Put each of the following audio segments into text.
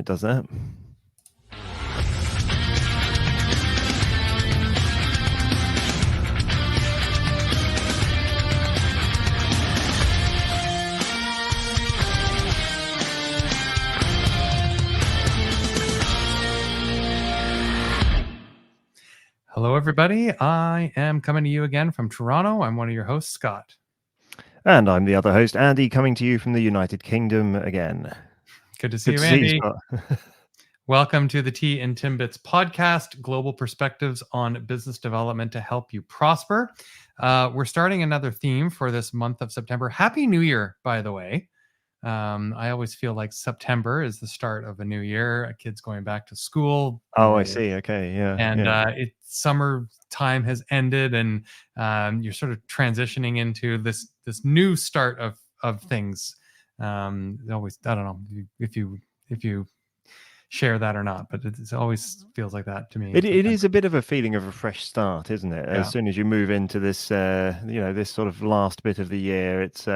it does that. Hello, everybody. I am coming to you again from Toronto. I'm one of your hosts, Scott. And I'm the other host, Andy, coming to you from the United Kingdom again. Good to see you, Andy. Scott. Welcome to the Tea Timbits podcast, global perspectives on business development to help you prosper. We're starting another theme for this month of September. Happy New Year, by the way. I always feel like September is the start of a new year. Kids going back to school. Oh, I see. Okay, yeah. And summer time has ended, and you're sort of transitioning into this new start of things. Always, I don't know if you share that or not, but it always feels like that to me. It is a bit of a feeling of a fresh start, isn't it? Yeah. As soon as you move into this, this sort of last bit of the year, it's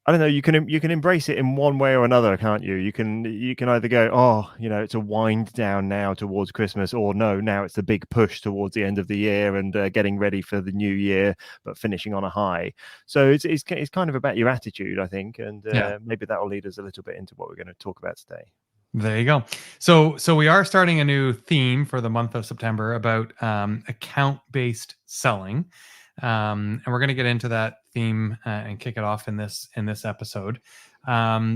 I don't know. You can embrace it in one way or another, can't you? You can either go, oh, it's a wind down now towards Christmas, or no, now it's the big push towards the end of the year and getting ready for the new year, but finishing on a high. So it's kind of about your attitude, I think, and maybe that will lead us a little bit into what we're going to talk about today. There you go. So we are starting a new theme for the month of September about account-based selling. And we're going to get into that theme and kick it off in this episode.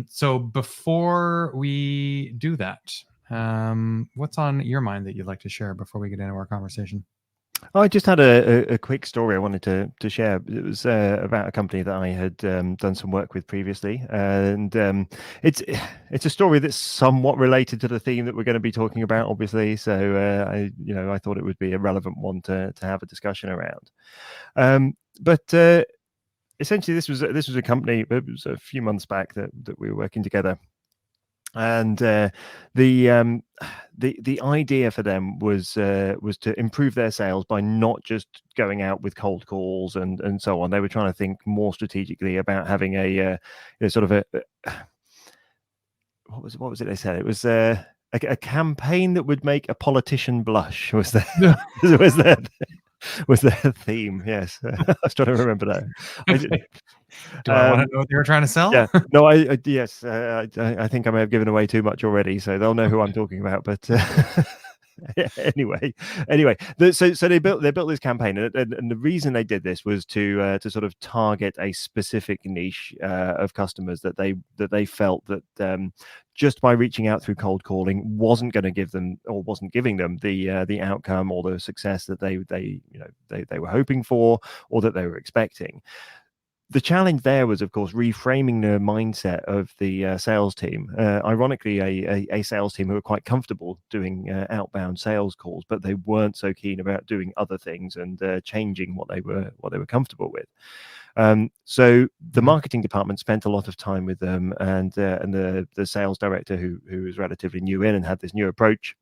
So before we do that, what's on your mind that you'd like to share before we get into our conversation? I just had a quick story I wanted to share. It was about a company that I had done some work with previously, and it's a story that's somewhat related to the theme that we're going to be talking about, obviously. So I thought it would be a relevant one to have a discussion around. But essentially, this was a company. It was a few months back that we were working together. And the idea for them was to improve their sales by not just going out with cold calls and so on. They were trying to think more strategically about having a sort of a what was it they said? It was a campaign that would make a politician blush. Was their theme? Yes, I was trying to remember that. Do I want to know what they were trying to sell? Yeah, no, I think I may have given away too much already, so they'll know who I'm talking about. But anyway, so they built this campaign, and the reason they did this was to sort of target a specific niche of customers that they felt that just by reaching out through cold calling wasn't going to give them, or wasn't giving them, the outcome or the success that they were hoping for or that they were expecting. The challenge there was, of course, reframing the mindset of the sales team. Ironically, a sales team who were quite comfortable doing outbound sales calls, but they weren't so keen about doing other things and changing what they were comfortable with. So the marketing department spent a lot of time with them, and the sales director, who was relatively new in and had this new approach.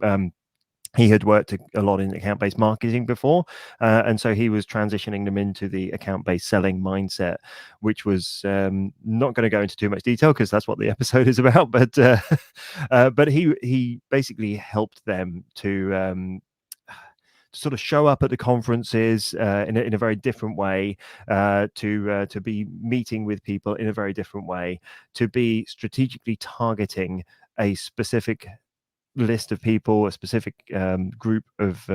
He had worked a lot in account-based marketing before, and so he was transitioning them into the account-based selling mindset, which was not going to go into too much detail because that's what the episode is about. But he basically helped them to sort of show up at the conferences in a very different way, to be meeting with people in a very different way, to be strategically targeting a specific list of people, a specific group of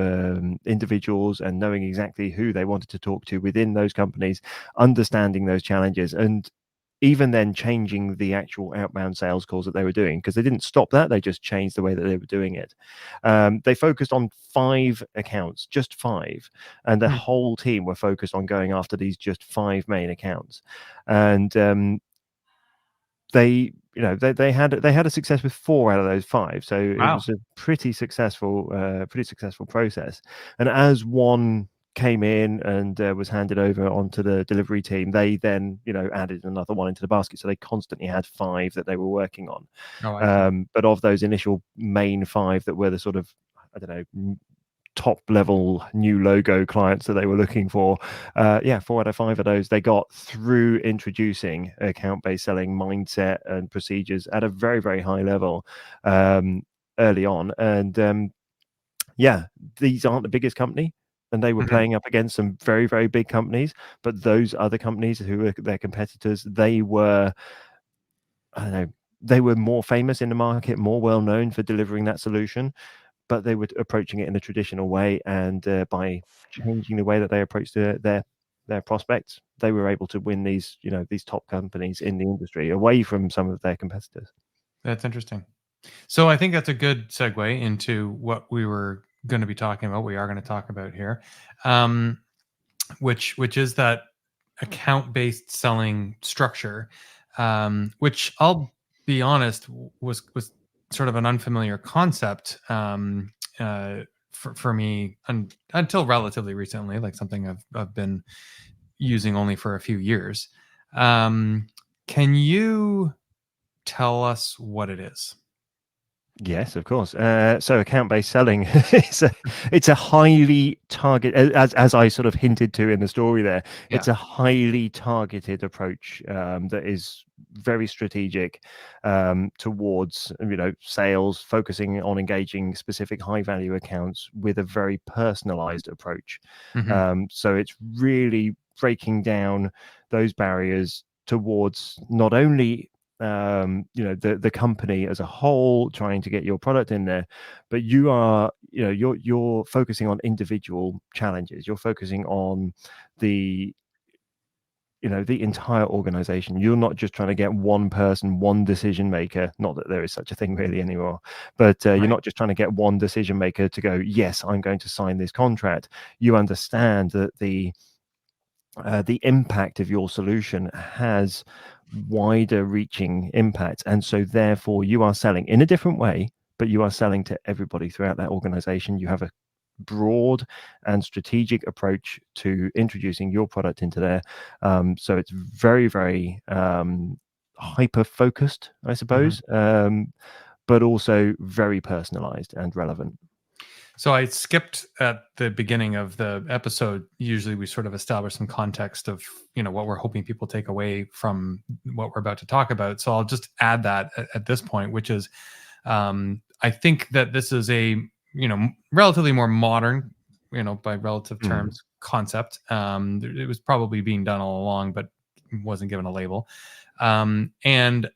individuals, and knowing exactly who they wanted to talk to within those companies, understanding those challenges, and even then changing the actual outbound sales calls that they were doing, because they didn't stop that, they just changed the way that they were doing it. They focused on 5 accounts, just 5, and the whole team were focused on going after these just 5 main accounts. And they had a success with 4 out of those 5, so wow. It was a pretty successful process. And as one came in and was handed over onto the delivery team, they then added another one into the basket, so they constantly had 5 that they were working on. But of those initial main 5 that were the sort of, I don't know, top level new logo clients that they were looking for. 4 out of 5 of those they got through introducing account-based selling mindset and procedures at a very, very high level early on. And these aren't the biggest company, and they were playing up against some very, very big companies, but those other companies who were their competitors, they were, I don't know, they were more famous in the market, more well known for delivering that solution, but they were approaching it in a traditional way. And by changing the way that they approached their prospects, they were able to win these top companies in the industry away from some of their competitors. That's interesting. So I think that's a good segue into what we were going to be talking about. We are going to talk about here, which is that account-based selling structure, which I'll be honest was sort of an unfamiliar concept for me until relatively recently, like something I've been using only for a few years. Can you tell us what it is? Yes, of course. So account-based selling, it's a highly targeted, as I sort of hinted to in the story there, it's a highly targeted approach that is very strategic towards sales, focusing on engaging specific high-value accounts with a very personalized approach. So it's really breaking down those barriers towards not only the company as a whole, trying to get your product in there, but you're focusing on individual challenges. You're focusing on the entire organization. You're not just trying to get one person, one decision maker, not that there is such a thing really anymore, but you're not just trying to get one decision maker to go, yes, I'm going to sign this contract. You understand that the impact of your solution has wider reaching impact, and so therefore you are selling in a different way, but you are selling to everybody throughout that organization. You have a broad and strategic approach to introducing your product into there, so it's very, very hyper focused, I suppose, but also very personalized and relevant. So I skipped at the beginning of the episode. Usually we sort of establish some context of, what we're hoping people take away from what we're about to talk about. So I'll just add that at this point, which is, I think that this is a, relatively more modern, by relative terms, concept. It was probably being done all along, but wasn't given a label. And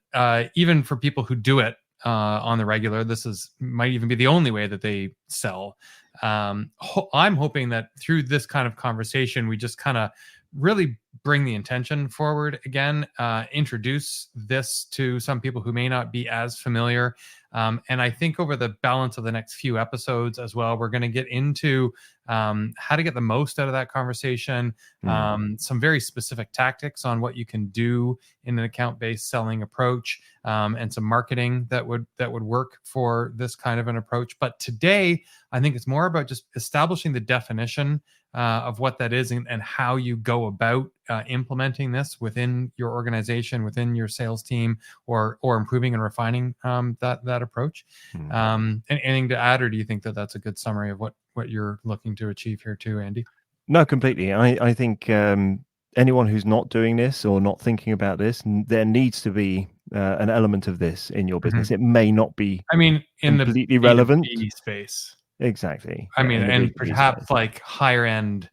even for people who do it on the regular, this might even be the only way that they sell. I'm hoping that through this kind of conversation, we just kind of really bring the intention forward again, introduce this to some people who may not be as familiar. And I think over the balance of the next few episodes as well, we're going to get into how to get the most out of that conversation, some very specific tactics on what you can do in an account-based selling approach, and some marketing that would work for this kind of an approach. But today, I think it's more about just establishing the definition of what that is and how you go about implementing this within your organization, within your sales team, or improving and refining that approach. Anything to add, or do you think that that's a good summary of what you're looking to achieve here too, Andy? No, completely. I think anyone who's not doing this or not thinking about this, there needs to be an element of this in your business. It may not be, in completely the relevant B2B space. Exactly. And perhaps like higher end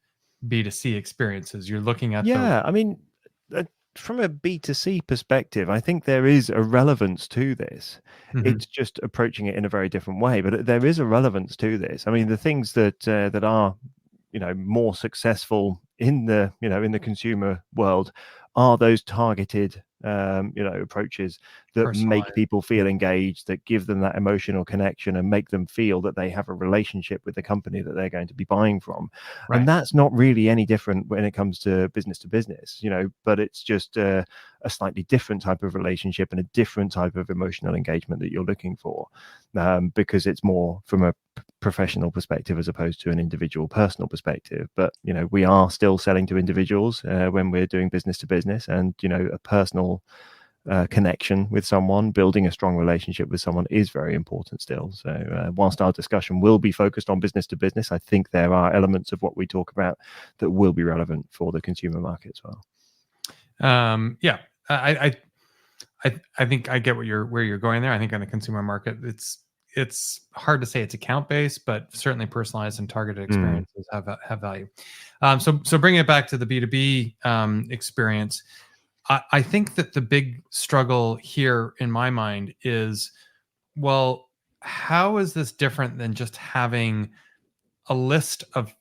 B2C experiences. You're looking at from a B2C perspective, I think there is a relevance to this. It's just approaching it in a very different way, but there is a relevance to this. I mean, the things that are more successful in the consumer world are those targeted approaches that make people feel engaged, that give them that emotional connection and make them feel that they have a relationship with the company that they're going to be buying from. And that's not really any different when it comes to business, but it's just a slightly different type of relationship and a different type of emotional engagement that you're looking for, because it's more from a professional perspective as opposed to an individual personal perspective. But we are still selling to individuals when we're doing business to business, and a personal connection with someone, building a strong relationship with someone is very important still. So whilst our discussion will be focused on business to business, I think there are elements of what we talk about that will be relevant for the consumer market as well. Yeah, I think I get where you're going there. I think on the consumer market, it's hard to say it's account based, but certainly personalized and targeted experiences have value. So bringing it back to the B2B experience, I think that the big struggle here in my mind is, well, how is this different than just having a list of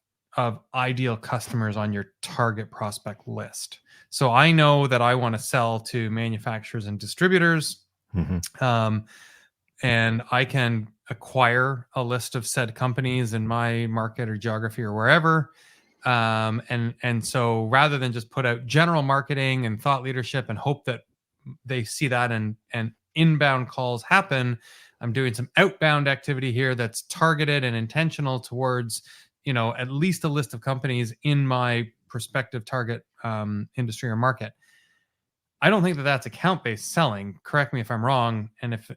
ideal customers on your target prospect list? So I know that I want to sell to manufacturers and distributors, and I can acquire a list of said companies in my market or geography or wherever. And so rather than just put out general marketing and thought leadership and hope that they see that and inbound calls happen, I'm doing some outbound activity here that's targeted and intentional towards, at least a list of companies in my prospective target industry or market. I don't think that that's account-based selling. Correct me if I'm wrong. And if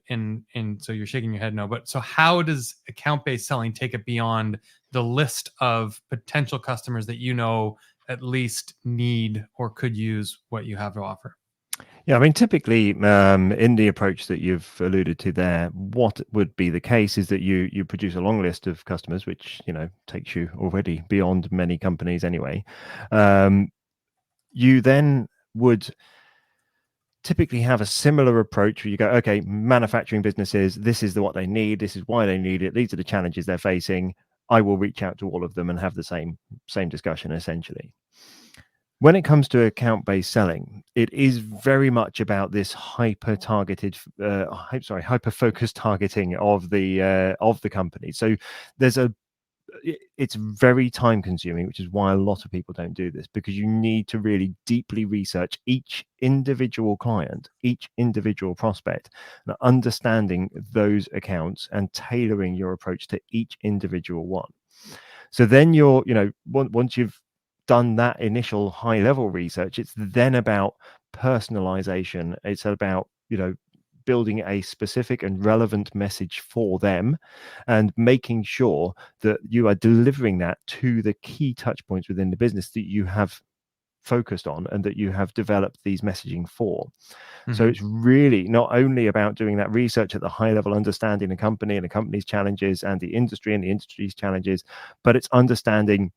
so you're shaking your head no, but so how does account-based selling take it beyond the list of potential customers that at least need or could use what you have to offer? Yeah, I mean, typically in the approach that you've alluded to there, what would be the case is that you produce a long list of customers, which takes you already beyond many companies anyway. You then would typically have a similar approach where you go, okay, manufacturing businesses, this is what they need, this is why they need it, these are the challenges they're facing. I will reach out to all of them and have the same discussion essentially. When it comes to account-based selling, it is very much about this hyper-focused targeting of the company. So it's very time consuming, which is why a lot of people don't do this, because you need to really deeply research each individual client, each individual prospect, and understanding those accounts and tailoring your approach to each individual one. So then once you've done that initial high level research, it's then about personalization. It's about building a specific and relevant message for them and making sure that you are delivering that to the key touch points within the business that you have focused on and that you have developed these messaging for. So it's really not only about doing that research at the high level, understanding the company and the company's challenges and the industry and the industry's challenges, but it's understanding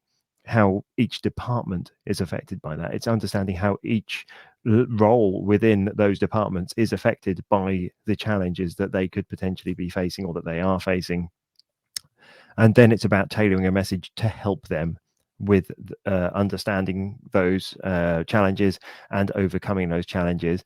how each department is affected by that. It's understanding how each role within those departments is affected by the challenges that they could potentially be facing or that they are facing. And then it's about tailoring a message to help them with understanding those challenges and overcoming those challenges.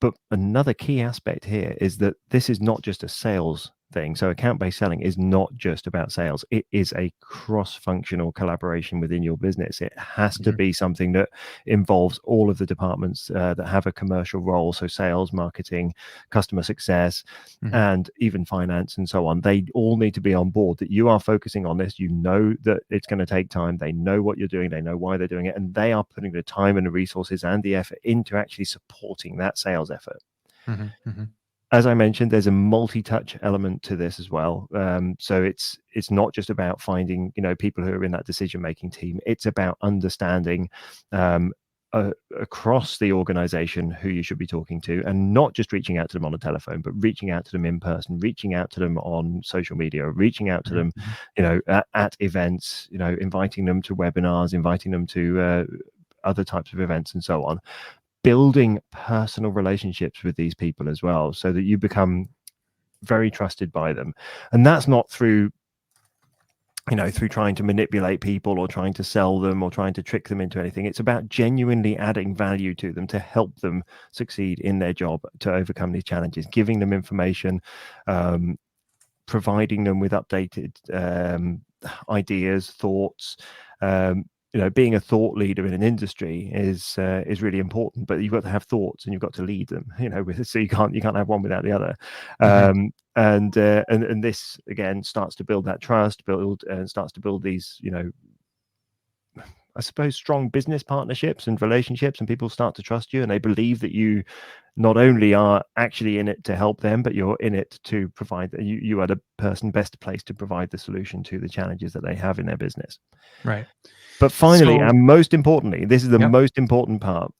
But another key aspect here is that this is not just a sales thing. So account-based selling is not just about sales. It is a cross-functional collaboration within your business. It has to be something that involves all of the departments that have a commercial role. So sales, marketing, customer success, and even finance and so on. They all need to be on board that you are focusing on this. You know that it's going to take time. They know what you're doing. They know why they're doing it. And they are putting the time and the resources and the effort into actually supporting that sales effort. As I mentioned, there's a multi-touch element to this as well. So it's not just about finding people who are in that decision-making team. It's about understanding across the organization who you should be talking to, and not just reaching out to them on the telephone, but reaching out to them in person, reaching out to them on social media, reaching out to them at events, inviting them to webinars, inviting them to other types of events and so on. Building personal relationships with these people as well, so that you become very trusted by them. And that's not through trying to manipulate people or trying to sell them or trying to trick them into anything. It's about genuinely adding value to them to help them succeed in their job, to overcome these challenges, giving them information, providing them with updated ideas, thoughts. Being a thought leader in an industry is really important, but you've got to have thoughts and you've got to lead them. So you can't have one without the other. And this again starts to build that trust, starts to build these I suppose, strong business partnerships and relationships, and people start to trust you, and they believe that you not only are actually in it to help them, but you're in it to provide, you are the person best placed to provide the solution to the challenges that they have in their business. Right. But finally, So, and most importantly, this is the yep. most important part,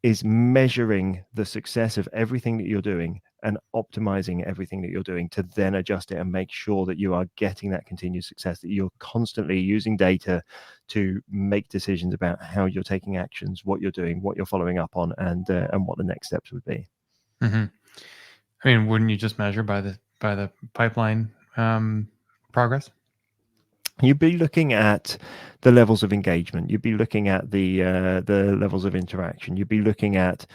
is measuring the success of everything that you're doing and optimizing everything that you're doing to then adjust it and make sure that you are getting that continued success, that you're constantly using data to make decisions about how you're taking actions, what you're doing, what you're following up on, and what the next steps would be. Mm-hmm. I mean, wouldn't you just measure by the pipeline progress? You'd be looking at the levels of engagement. You'd be looking at the levels of interaction. You'd be looking at,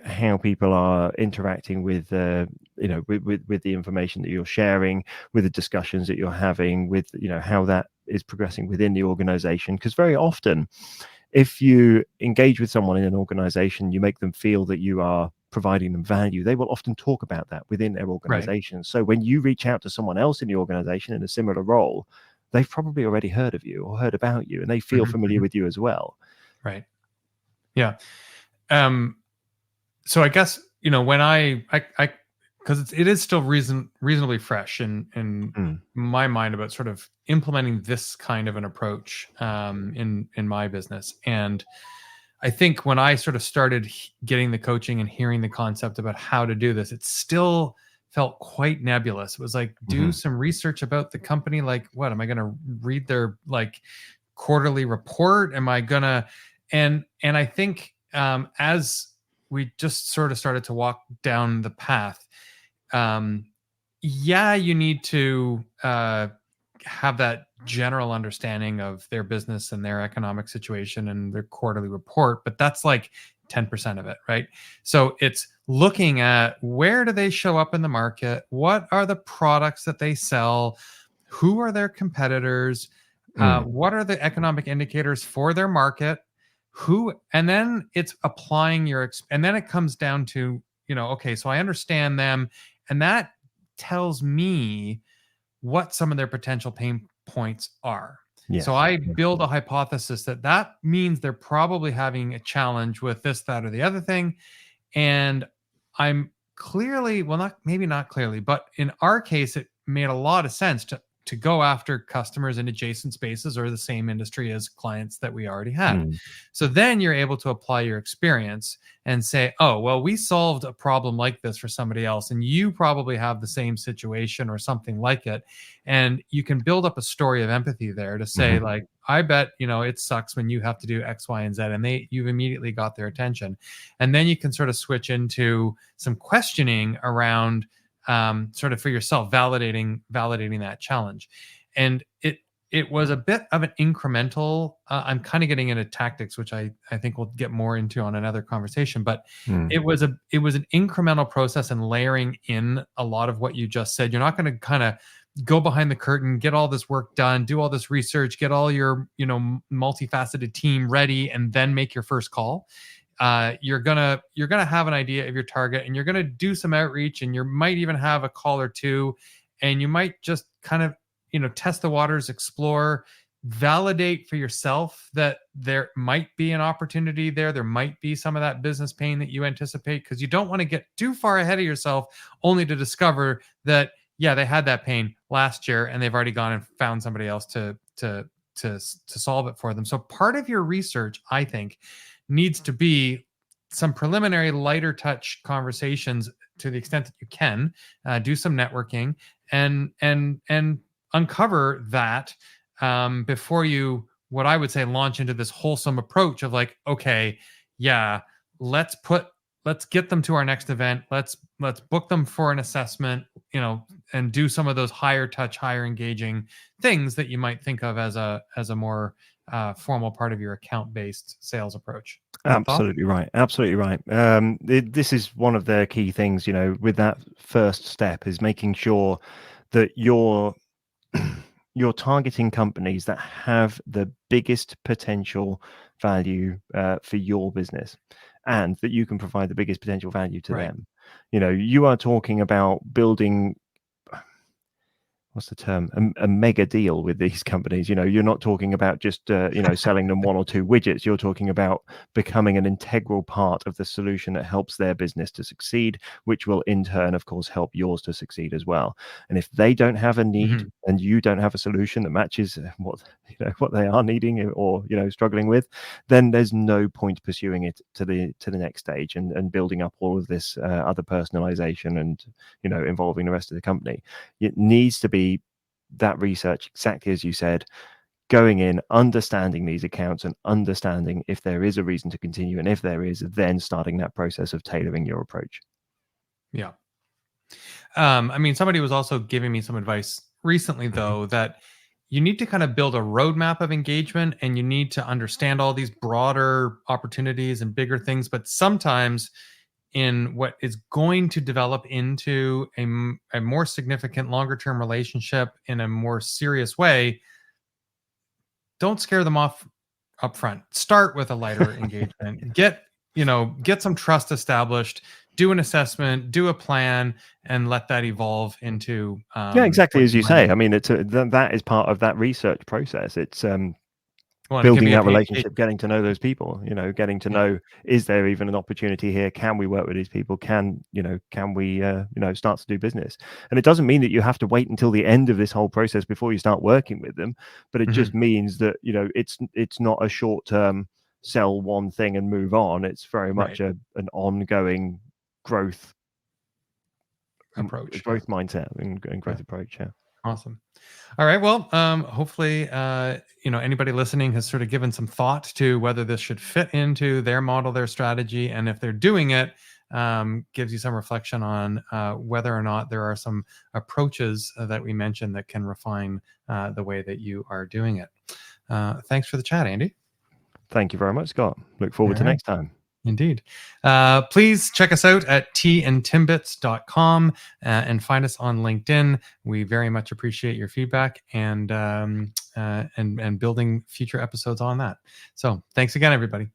how people are interacting with, with the information that you're sharing, with the discussions that you're having, with, how that is progressing within the organization. Because very often, if you engage with someone in an organization, you make them feel that you are providing them value, they will often talk about that within their organization. Right. So when you reach out to someone else in the organization in a similar role, they've probably already heard of you or heard about you, and they feel familiar with you as well. Right. Yeah. So I guess, when I because it is still reasonably fresh in my mind about sort of implementing this kind of an approach in my business. And I think when I sort of started getting the coaching and hearing the concept about how to do this, it still felt quite nebulous. It was like, do some research about the company. Like, what am I going to read their like quarterly report? Am I gonna and I think as we just sort of started to walk down the path, you need to have that general understanding of their business and their economic situation and their quarterly report, but that's like 10% of it, right? So it's looking at where do they show up in the market? What are the products that they sell? Who are their competitors? What are the economic indicators for their market? And then it's applying and then it comes down to, okay, so I understand them, and that tells me what some of their potential pain points are. Yes. So I build a hypothesis that means they're probably having a challenge with this, that, or the other thing. And I'm clearly, well, maybe not clearly, but in our case, it made a lot of sense to go after customers in adjacent spaces or the same industry as clients that we already had. So then you're able to apply your experience and say, oh, well, we solved a problem like this for somebody else, and you probably have the same situation or something like it. And you can build up a story of empathy there to say, like, I bet, it sucks when you have to do X, Y, and Z, and you've immediately got their attention. And then you can sort of switch into some questioning around sort of for yourself, validating that challenge. And it was a bit of an incremental, I'm kind of getting into tactics, which I think we'll get more into on another conversation, but it was an incremental process and layering in a lot of what you just said. You're not going to kind of go behind the curtain, get all this work done, do all this research, get all your, multifaceted team ready, and then make your first call. You're gonna have an idea of your target, and you're gonna do some outreach, and you might even have a call or two, and you might just kind of test the waters, explore, validate for yourself that there might be an opportunity there might be some of that business pain that you anticipate, because you don't want to get too far ahead of yourself only to discover that they had that pain last year and they've already gone and found somebody else to solve it for them. So part of your research, I think, needs to be some preliminary lighter touch conversations to the extent that you can, do some networking and uncover that before you, what I would say, launch into this wholesome approach of like, okay, let's get them to our next event. Let's book them for an assessment, and do some of those higher touch, higher engaging things that you might think of as a more formal part of your account-based sales approach. Absolutely right. Absolutely right. This is one of the key things, with that first step, is making sure that you're targeting companies that have the biggest potential value for your business, and that you can provide the biggest potential value to them. You are talking about building, what's the term, a mega deal with these companies. You're not talking about just selling them one or two widgets. You're talking about becoming an integral part of the solution that helps their business to succeed, which will in turn, of course, help yours to succeed as well. And if they don't have a need and you don't have a solution that matches what they are needing or struggling with, then there's no point pursuing it to the next stage and building up all of this other personalization and involving the rest of the company. It needs to be that research, exactly as you said, going in, understanding these accounts and understanding if there is a reason to continue, and if there is, then starting that process of tailoring your approach. Yeah. I mean, somebody was also giving me some advice recently, though, that you need to kind of build a roadmap of engagement, and you need to understand all these broader opportunities and bigger things. But sometimes in what is going to develop into a more significant, longer term relationship in a more serious way, don't scare them off up front. Start with a lighter engagement. Get some trust established, do an assessment, do a plan, and let that evolve into Yeah, exactly what as you you might. say. I mean, that is part of that research process. It's Well, and it can building be a that paid relationship, getting to know those people, getting to know, is there even an opportunity here? Can we work with these people? Can we start to do business? And it doesn't mean that you have to wait until the end of this whole process before you start working with them, but it just means that it's not a short term sell one thing and move on. It's very much an ongoing growth approach. mindset and growth approach. Yeah. Awesome. All right. Well, hopefully, anybody listening has sort of given some thought to whether this should fit into their model, their strategy, and if they're doing it, gives you some reflection on whether or not there are some approaches that we mentioned that can refine the way that you are doing it. Thanks for the chat, Andy. Thank you very much, Scott. Look forward to next time. Indeed. Please check us out at teaandtimbits.com and find us on LinkedIn. We very much appreciate your feedback and building future episodes on that. So thanks again, everybody.